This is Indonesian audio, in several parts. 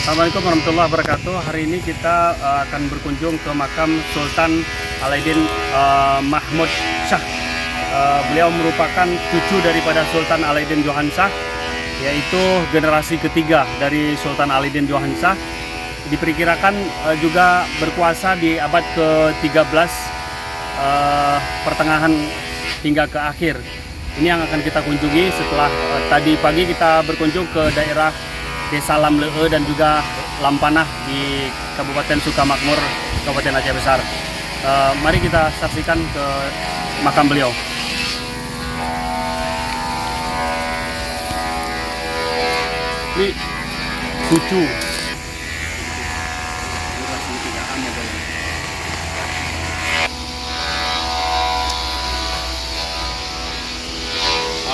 Assalamualaikum warahmatullahi wabarakatuh. Hari ini kita akan berkunjung ke makam Sultan Alaidin Mahmud Shah. Beliau merupakan cucu daripada Sultan Alaidin Johan Shah, yaitu generasi ketiga dari Sultan Alaidin Johan Shah. Diperkirakan juga berkuasa di abad ke-13 pertengahan hingga ke akhir. Ini yang akan kita kunjungi setelah tadi pagi kita berkunjung ke daerah Desa Lamle'e dan juga Lampanah di Kabupaten Sukamakmur, Kabupaten Aceh Besar. Mari kita saksikan ke makam beliau. Ini cucu.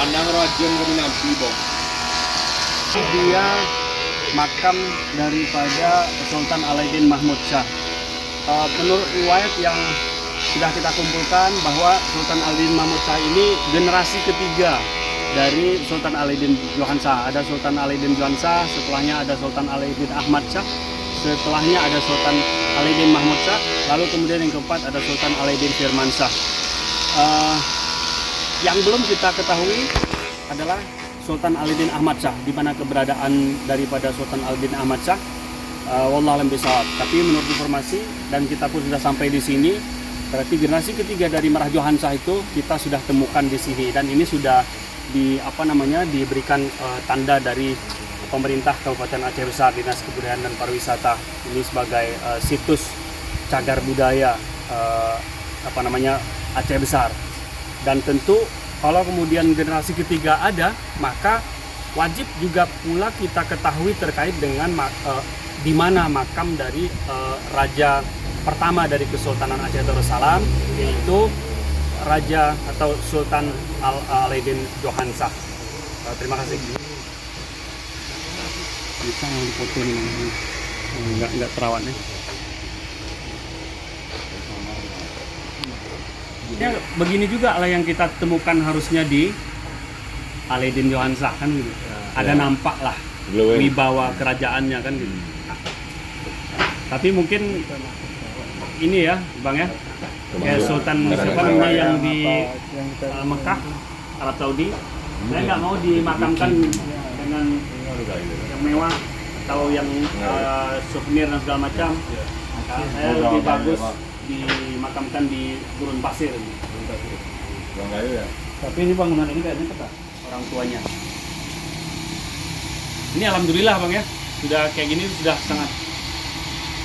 Anang rajin kami nabi bang. Dia makam daripada Sultan Alaidin Mahmud Shah. Menurut riwayat yang sudah kita kumpulkan bahwa Sultan Alaidin Mahmud Shah ini generasi ketiga dari Sultan Alaidin Johan Shah. Ada Sultan Alaidin Johan Shah, setelahnya ada Sultan Alaidin Ahmad Shah, setelahnya ada Sultan Alaidin Mahmud Shah, lalu kemudian yang keempat ada Sultan Alaidin Firman Shah. Yang belum kita ketahui adalah Sultan Alaidin Ahmad Shah, di mana keberadaan daripada Sultan Alaidin Ahmad Shah, wallahu a'lam bishawab. Tapi menurut informasi dan kita pun sudah sampai di sini, berarti generasi ketiga dari Merah Johan Shah itu kita sudah temukan di sini, dan ini sudah diberikan tanda dari pemerintah Kabupaten Aceh Besar, Dinas Kebudayaan dan Pariwisata, ini sebagai situs cagar budaya Aceh Besar. Dan tentu kalau kemudian generasi ketiga ada, maka wajib juga pula kita ketahui terkait dengan di mana makam dari raja pertama dari Kesultanan Aceh Darussalam, yaitu Raja atau Sultan Alaidin Johan Shah. Terima kasih. Bisa foto ini, nggak terawat nih. Ya, begini juga lah yang kita temukan harusnya di Alaidin Johan Shah kan gitu. Ada nampak lah wibawa kerajaannya kan gitu. Tapi mungkin ini ya Bang ya, kayak Sultan siapa namanya yang di Mekah, Arab Saudi, saya nggak mau dimakamkan dengan yang mewah atau yang souvenir dan segala macam. Saya lebih bagus dimakamkan di gurun pasir. Tapi ini bangunan ini kayaknya kata orang tuanya. Ini alhamdulillah Bang ya, sudah kayak gini sudah sangat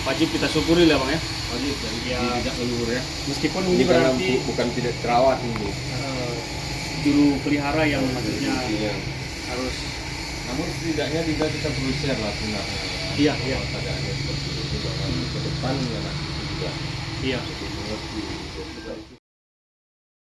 wajib kita syukuri lah Bang ya. Wajib dan dia tidak leluhur ya. Meskipun ini berarti bukan tidak terawat ini. Juru pelihara yang maksudnya harus. Namun setidaknya tidak kita perlu share lah sebenarnya. Iya, iya. Keadaannya seperti ini, ke depan ya juga. Iya. Mengerti.